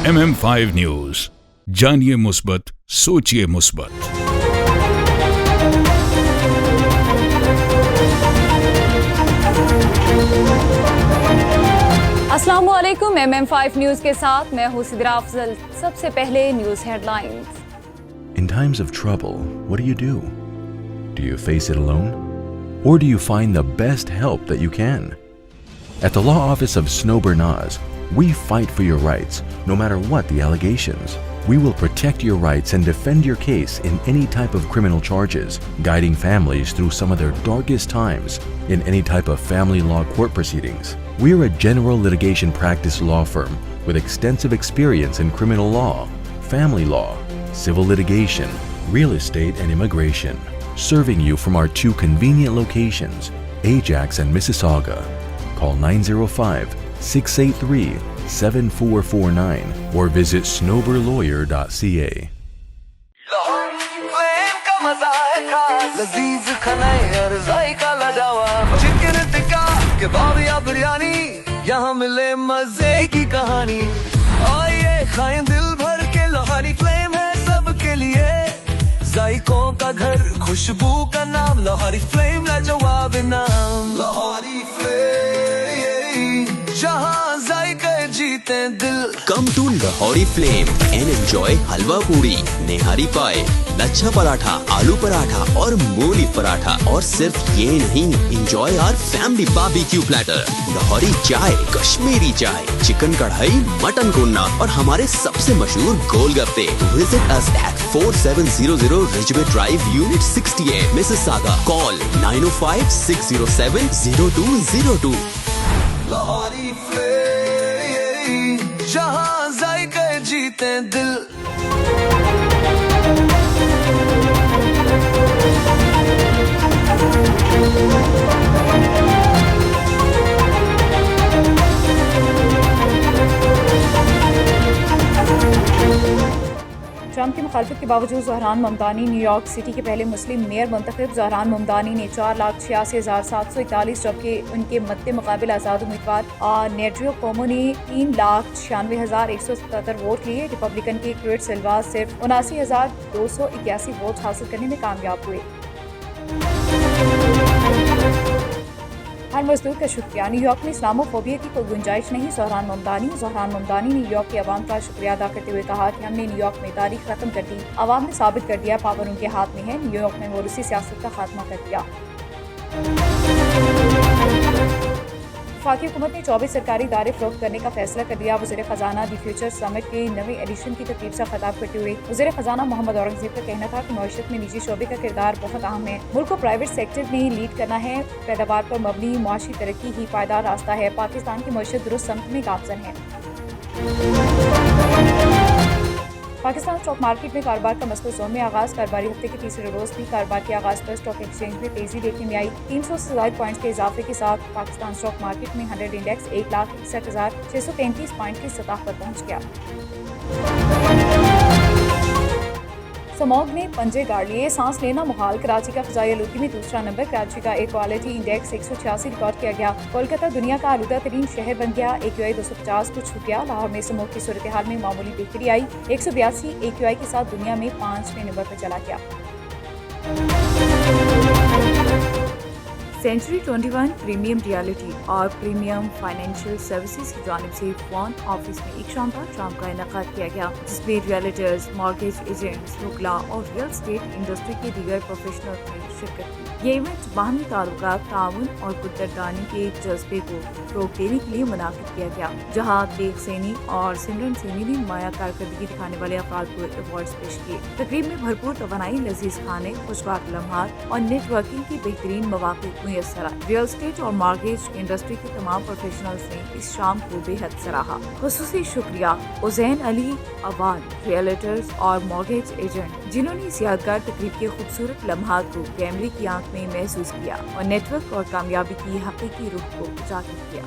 MM5 news, जानिए मुस्बत, सोचिए मुस्बत। अस्सलामुअलैकुम, MM5 न्यूज के साथ मैं हूं सिद्रा अफजल। सबसे पहले news headlines. In times of trouble, what do? Do you face it alone? Or do you find the best help that you can? At the law office of Snow Bernaz, we fight for your rights, no matter what the allegations. We will protect your rights and defend your case in any type of criminal charges, guiding families through some of their darkest times in any type of family law court proceedings. We are a general litigation practice law firm with extensive experience in criminal law, family law, civil litigation, real estate, and immigration, serving you from our two convenient locations, Ajax and Mississauga. Call 905-683-7449 or visit snowberlawyer.ca. यहाँ मिले मजे की कहानी, आइए खाएं दिल भर के लोहारी फ्लेम है सबके लिए। जायकों का घर, खुशबू का नाम, लोहारी फ्लेम लाजवाब नाम। लोहारी फ्लेम, जहाँ जायके जीते दिल। Come to Lahori Flame and enjoy हलवा पूरी, नेहारी पाए, लच्छा पराठा, आलू पराठा और मूली पराठा। और सिर्फ ये नहीं, enjoy our family barbecue platter, Lahori चाय, कश्मीरी चाय, चिकन कढ़ाई, मटन कोन्ना और हमारे सबसे मशहूर गोलगप्पे। Visit us at 4700 Ridgeway Drive, Unit 68, Mississauga. Call 905-607-0202. Lahori flame, जहाँ जायके जीते दिल। ट्रंप की मुखालफत के बावजूद ज़हरान ममदानी न्यूयॉर्क सिटी के पहले मुस्लिम मेयर मुंतखब। ज़हरान ममदानी ने 4,86,741, जबकि उनके मद्दे मुकाबिल आज़ाद उम्मीदवार नेड्रियो कोमो ने 3,96,177 वोट लिए। रिपब्लिकन के क्रिट सिल्वा सिर्फ 79,281 वोट हासिल करने में कामयाब हुए। हर मजदूर का शुक्रिया, न्यूयॉर्क में इस्लामोफोबिया की कोई गुंजाइश नहीं। ज़हरान ममदानी ने न्यूयॉर्क के अवाम का शुक्रिया अदा करते हुए कहा कि हमने न्यूयॉर्क में तारीख खत्म कर दी। अवाम ने साबित कर दिया पावर उनके हाथ में है। न्यूयॉर्क में वो रूसी सियासत का खात्मा कर दिया। वफाकी हुकूमत ने 24 सरकारी इदारे फरोख्त करने का फैसला कर दिया। वज़ीर ख़जाना दी फ्यूचर समिट के नवे एडिशन की तकरीब से खिताब करते हुए वज़ीर ख़जाना मोहम्मद औरंगज़ेब का कहना था कि मईशत में निजी शोबे का किरदार बहुत अहम है। मुल्क को प्राइवेट सेक्टर में लीड करना है। पैदावार पर मबनी मुआशी तरक्की ही पायदार रास्ता है। पाकिस्तान की मईशत दुरुस्त समत में गामज़न है। पाकिस्तान स्टॉक मार्केट में कारोबार का मसलूस जोन में आगाज। कारोबारी हफ्ते के तीसरे रोज भी कारोबार के आगाज पर स्टॉक एक्सचेंज में तेजी देखने में आई। 300 से ज्यादा पॉइंट्स के इजाफे के साथ पाकिस्तान स्टॉक मार्केट में 100 इंडेक्स 1,61,633 पॉइंट की सतह पर पहुंच गया। समोग ने पंजे गाड़ लिए, सांस लेना मुहाल। कराची का फ़ज़ाई आलूगी में दूसरा नंबर। कराची का एयर क्वालिटी इंडेक्स 186 रिकॉर्ड किया गया। कोलकाता दुनिया का आलूदा तरीन शहर बन गया। AQI 250 को छू गया। लाहौर में समोग की सूरत हाल में मामूली बेहतरी आई। 182 AQI के साथ दुनिया में 5वें नंबर पर चला गया। सेंचुरी 21 प्रीमियम रियलिटी और प्रीमियम फाइनेंशियल सर्विसेज की जानिब से वन ऑफिस में एक शानदार शाम का इनेकाद किया गया, जिसमें रियलिटर्स, मॉर्गेज एजेंट्स, वकला और रियल स्टेट इंडस्ट्री के दीगर प्रोफेशनल्स ने शिरकत की। ये इवेंट बाहमी ताल्लुकात, ताउन और कुद्दरदानी के जज्बे को फरोग देने के लिए मुनाकिद किया गया, जहाँ तेग सैनी और सिमरन सैनी ने नुमाया कारकर्दगी दिखाने वाले अफराद को अवार्ड्स पेश किए। तकरीब में भरपूर तवानाई, लजीज खाने, खुशबाक लम्हात और नेटवर्किंग की बेहतरीन मौके मुयस्सर आए। रियल स्टेट और मॉर्गेज इंडस्ट्री के तमाम प्रोफेशनल्स ने इस शाम को बेहद सराहा। खुसूसी शुक्रिया उज़ैन अली अवान, रियलिटर्स और मॉर्गेज एजेंट, जिन्होंने इस यादगार तकरीब के खूबसूरत लम्हात को कैमरे की आंख में महसूस किया और नेटवर्क और कामयाबी की हकीकी रुख को उजागर किया।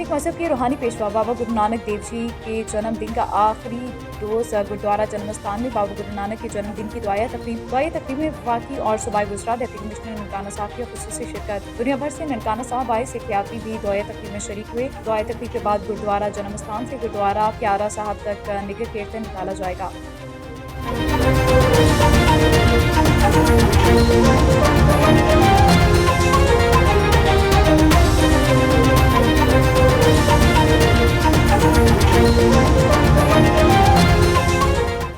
सिख मजहब के रूहानी पेशवा बाबा गुरु नानक देव जी के जन्मदिन का आखिरी रोज गुरुद्वारा जन्मस्थान में बाबा गुरु नानक के जन्मदिन की दुआया तकरीब में वफाकी और सूबाई गुजरात डिप्टी कमिश्नर ननकाना साहब की खुसूसी शिरकत। दुनिया भर से ननकाना साहब आए सिख यात्री भी दुआया तकरीब में शरीक हुए। दुआया तकरीब के बाद गुरुद्वारा जन्मस्थान से गुरुद्वारा प्यारा साहब तक नगर कीर्तन निकाला जाएगा।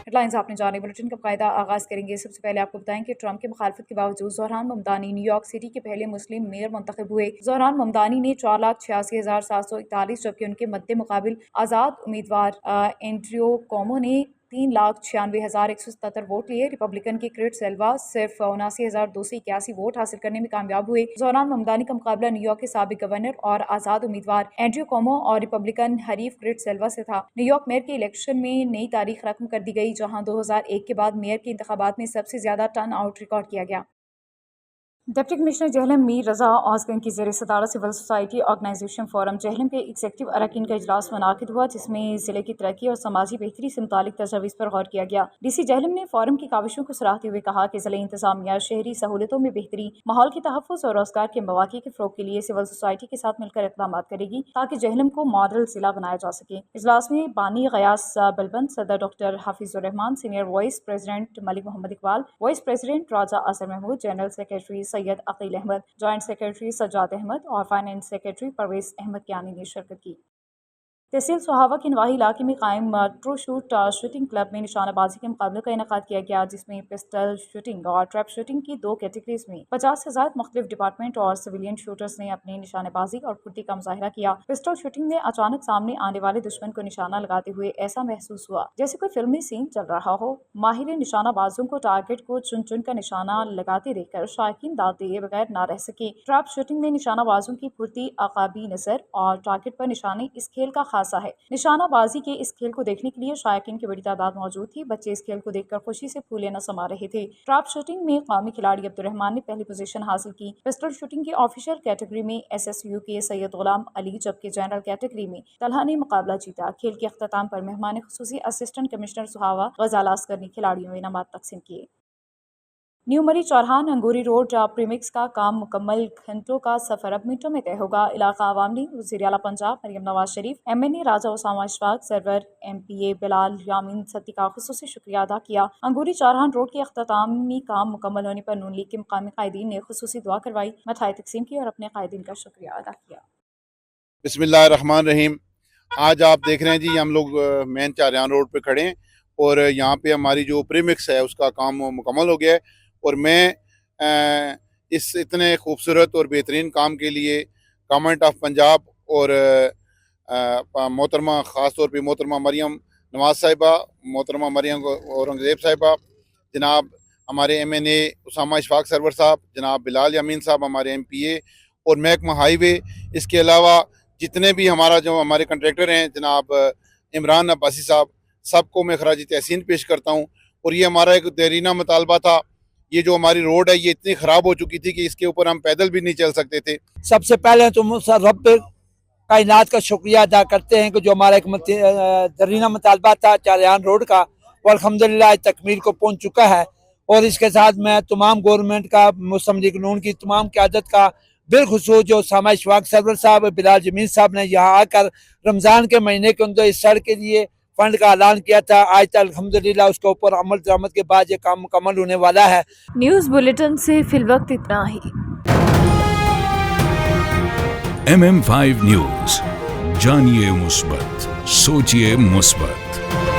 हेडलाइंस आपने जाने, बुलेटिन का कायदा आगाज करेंगे। सबसे पहले आपको बताएं कि ट्रंप की मुखालफत के बावजूद ज़ोहरान ममदानी न्यूयॉर्क सिटी के पहले मुस्लिम मेयर मुंतखब हुए। ज़ोहरान ममदानी ने 4,86,741 जबकि उनके मद्दे मुकाबिल आज़ाद उम्मीदवार एंड्रयू कोमो ने 3,96,177 वोट लिए। रिपब्लिकन के क्रिट सेल्वा सिर्फ 79,281 वोट हासिल करने में कामयाब हुए। ज़ोहरान ममदानी का मुकाबला न्यूयॉर्क के साबिक गवर्नर और आज़ाद उम्मीदवार एंड्रयू कोमो और रिपब्लिकन हरीफ क्रिट सेल्वा से था। न्यूयॉर्क मेयर के इलेक्शन में नई तारीख रकम कर दी गई, जहां 2001 के बाद मेयर के इंतखाबात में सबसे ज्यादा टर्न आउट रिकॉर्ड किया गया। डिप्टी कमिश्नर जहलम मीर रजा ऑस्गन की ज़ेर सदारत civil society organisation forum Jhelum के एग्जीक्यूटिव अरकान का इजलास मुनाकिद हुआ, जिसमें ज़िले की तरक्की और समाजी बेहतरी से मुतालिक तजवीज़ पर गौर किया गया। DC जहलम ने फोरम की काविशों को सराहते हुए कहा कि ज़िले इंतजामिया शहरी सहूलतों में बेहतरी, माहौल के तहफ़्फ़ुज़ और रोज़गार के मौक़े के फ़रोग़ के लिए सिविल सोसाइटी के साथ मिलकर इक़दाम करेगी ताकि जहलम को मॉडल ज़िला बनाया जा सके। इजलास में बानी गयास बलबंद, सदर doctor Hafizurrahman, senior vice president Malik Mohammad Iqbal, vice president Raja Asar Mahmood, general secretary Syed Aqeel Ahmed, joint secretary Sajjad Ahmed और फाइनेंस सेक्रेटरी परवेज अहमद कियानी ने शिरकत की। तहसील सोहावा के नवाही इलाके में कायम ट्रू शूट शूटिंग क्लब में निशानाबाजी के मुकाबले का इनेकाद किया गया, जिसमें पिस्टल शूटिंग और ट्रैप शूटिंग की 2 कैटेगरीज में 50 से ज़ायद मुख्तलिफ डिपार्टमेंट और सिविलियन शूटर्स ने अपनी निशानेबाजी और फुर्ती का मुजाहिरा किया। पिस्टल शूटिंग में अचानक सामने आने वाले दुश्मन को निशाना लगाते हुए ऐसा महसूस हुआ जैसे कोई फिल्मी सीन चल रहा हो। माहिर निशानाबाजों को टारगेट को चुन चुन कर निशाना लगाते देखकर शायकीन दाद दिए बगैर न रह सके। ट्रैप शूटिंग में निशानाबाजों की फुर्ती, अकाबी नजर और टारगेट पर निशाने इस खेल का खासा है। निशानाबाजी के इस खेल को देखने के लिए शायकीन की बड़ी तादाद मौजूद थी। बच्चे इस खेल को देखकर खुशी से फूले न समा रहे थे। ट्रैप शूटिंग में कौमी खिलाड़ी अब्दुर्रहमान ने पहली पोजीशन हासिल की। पिस्टल शूटिंग की ऑफिशियल कैटेगरी में SSU के सैयद गुलाम अली, जबकि जनरल कैटेगरी में तलहा ने मुकाबला जीता। खेल के अख्ताम पर मेहमान खुसूसी असिस्टेंट कमिश्नर सुहावा गजाल असगर ने खिलाड़ियों में इनामात तकसीम किए। न्यू मरी चौरहान अंगूरी रोड प्रीमिक्स का काम मुकम्मल, घंटों का सफर अब मिनटों में तय होगा। इलाका आवाम ने वज़ीर आला पंजाब मरियम नवाज शरीफ, MNA राजा उसामा इशफाक, सरवर MPA बिलाल यामीन सत्ती का खुसूसी शुक्रिया अदा किया। अंगूरी चौरहान रोड के अख्तामी काम मुकम्मल होने पर नून लीग के मुकामी कायदीन ने खुसूसी दुआ करवाई, मिठाई तकसीम की और अपने कायदीन का शुक्रिया अदा किया। बिस्मिल्लाहिर्रहमानिर्रहीम। आज आप देख रहे हैं जी, हम लोग मेन चौरहान रोड पे खड़े हैं और यहाँ पे हमारी जो प्रीमिक्स है उसका काम मुकम्मल हो गया है और मैं इस इतने खूबसूरत और बेहतरीन काम के लिए गवर्नमेंट ऑफ पंजाब और मोहतरमा ख़ास तौर पे मोहतरमा मरियम नवाज साहिबा, मोहतरमा मरियम औरंगज़ेब साहिबा, जनाब हमारे MNA उसामा इशफाक सरवर साहब, जनाब बिलाल यामीन साहब हमारे MPA और महकमा हाईवे, इसके अलावा जितने भी हमारे कंट्रैक्टर हैं जनाब इमरान अब्बासी साहब, सबको मैं खराज तहसीन पेश करता हूँ। और ये हमारा एक देरीना मुतालबा था। ये जो हमारी रोड है ये इतनी ख़राब हो चुकी थी कि इसके ऊपर हम पैदल भी नहीं चल सकते थे। सबसे पहले तो रब कायनात का शुक्रिया अदा करते हैं कि जो हमारा एक दरीना मुतालबा था चौरहान रोड का, वो अल्हम्दुलिल्लाह तकमील को पहुंच चुका है। और इसके साथ मैं तमाम गवर्नमेंट का, मुस्लिम लीग नून की तमाम क़यादत का, बिलखुसूस जो उसामा इशफाक सरवर साहब, बिलाल जमीन साहब ने यहाँ आकर रमज़ान के महीने के अंदर इस सड़क के लिए फंड का ऐलान किया था। आज तक अल्हम्दुलिल्लाह उसके ऊपर अमल दरामद के बाद ये काम मुकम्मल होने वाला है। न्यूज़ बुलेटिन से फिलवक्त इतना ही। MM5 न्यूज़, जानिए मुस्बत, सोचिए मुस्बत।